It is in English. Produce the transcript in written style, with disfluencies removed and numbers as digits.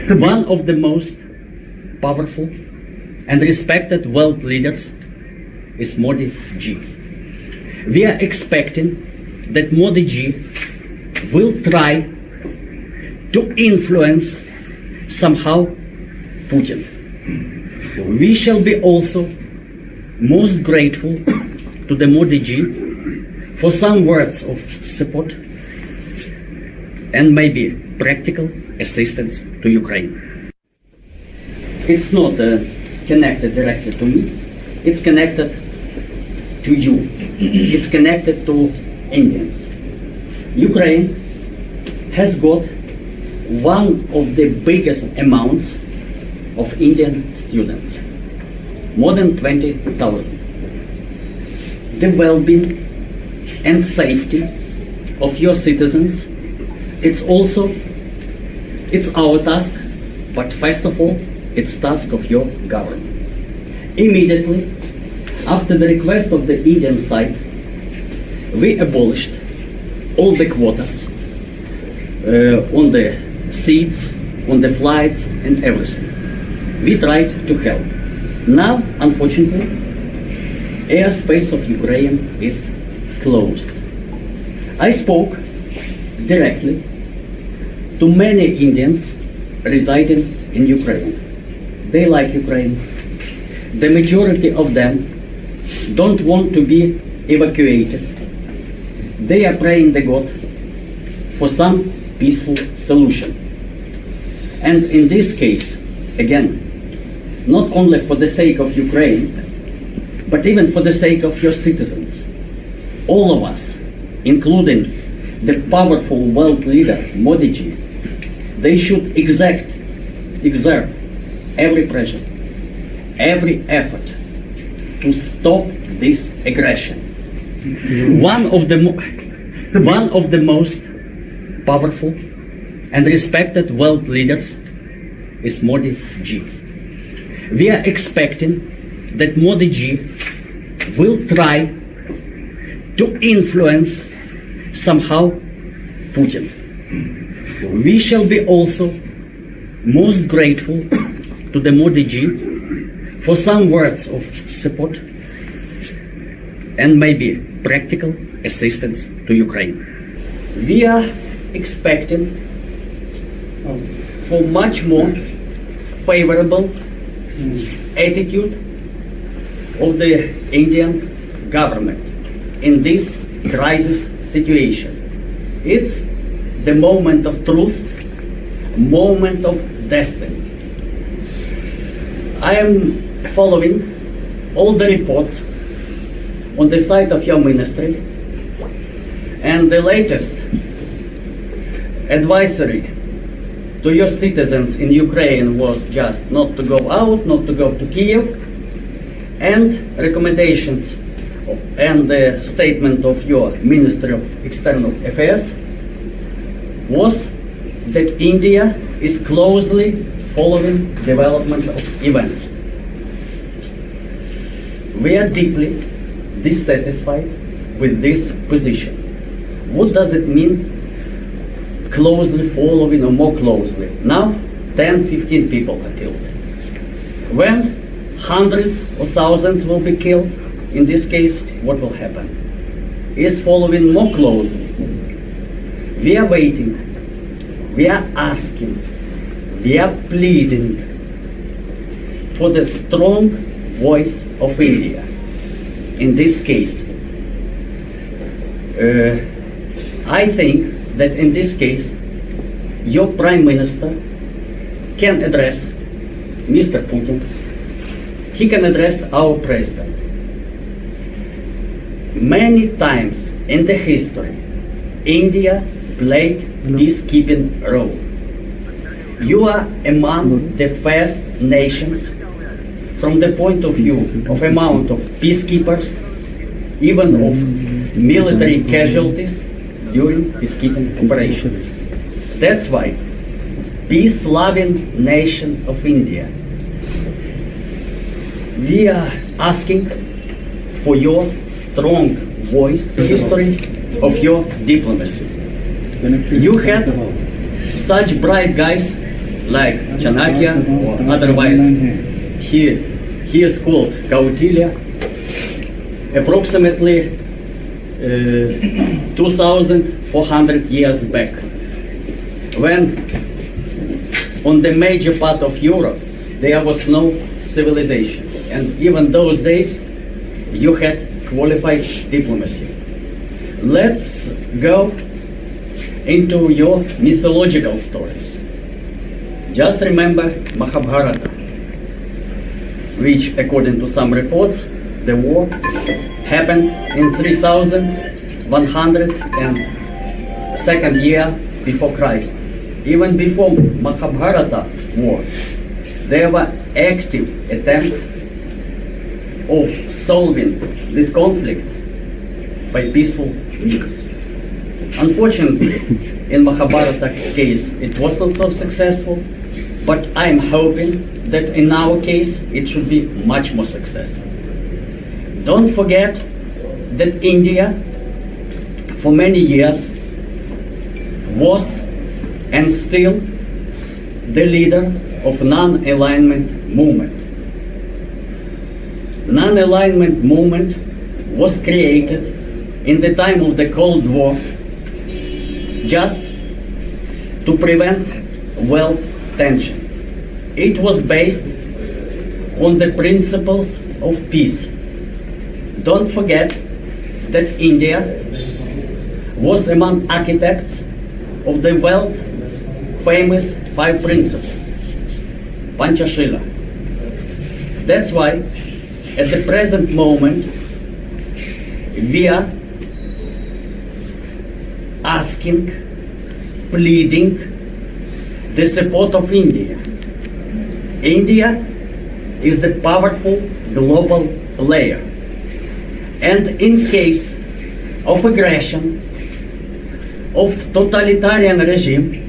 One of the most powerful and respected world leaders is Modi ji. We are expecting that Modi ji will try to influence somehow Putin. We shall be also most grateful to the Modi ji for some words of support and maybe practical assistance to Ukraine. It's not connected directly to me, it's connected to you. It's connected to Indians. Ukraine has got one of the biggest amounts of Indian students, more than 20,000. The well-being and safety of your citizens, it's our task, but first of all, it's task of your government. Immediately after the request of the Indian side, we abolished all the quotas on the seats, on the flights and everything. We tried to help. Now, unfortunately, airspace of Ukraine is closed. I spoke directly to many Indians residing in Ukraine. They like Ukraine. The majority of them don't want to be evacuated. They are praying to God for some peaceful solution. And in this case, again, not only for the sake of Ukraine, but even for the sake of your citizens, all of us, including the powerful world leader Modi ji, they should exert every pressure, every effort to stop this aggression. One of the most powerful and respected world leaders is Modi ji. We are expecting that Modi ji will try to influence somehow Putin. We shall be also most grateful to the Modi ji for some words of support and maybe practical assistance to Ukraine. We are expecting for much more favorable attitude of the Indian government in this crisis situation. It's the moment of truth, moment of destiny. I am following all the reports on the site of your ministry, and the latest advisory to your citizens in Ukraine was just not to go out, not to go to Kiev, and recommendations and the statement of your Ministry of External Affairs was that India is closely following development of events. We are deeply dissatisfied with this position. What does it mean, closely following or more closely? Now 10-15 people are killed. When hundreds or thousands will be killed, in this case, what will happen? Is following more closely. We are waiting, we are asking, we are pleading for the strong voice of India. In this case, I think that in this case, your Prime Minister can address Mr. Putin, he can address our President. Many times in the history, India played peacekeeping role. You are among the first nations from the point of view of amount of peacekeepers, even of military casualties during peacekeeping operations. That's why peace-loving nation of India, we are asking for your strong voice, history of your diplomacy. You had such bright guys like Chanakya, or otherwise he is called Kautilya, approximately 2,400 years back, when on the major part of Europe there was no civilization, and even those days you had qualified diplomacy. Let's go into your mythological stories. Just remember Mahabharata, which according to some reports, the war happened in 3102nd year before Christ. Even before Mahabharata war, there were active attempts of solving this conflict by peaceful means. Unfortunately, in Mahabharata case, it was not so successful, but I'm hoping that in our case, it should be much more successful. Don't forget that India, for many years, was and still the leader of non-alignment movement. Non-alignment movement was created in the time of the Cold War just to prevent wealth tensions. It was based on the principles of peace. Don't forget that India was among architects of the world famous 5 principles, Panchashila. That's why at the present moment we are asking, pleading the support of India. India is the powerful global player, and in case of aggression of totalitarian regime,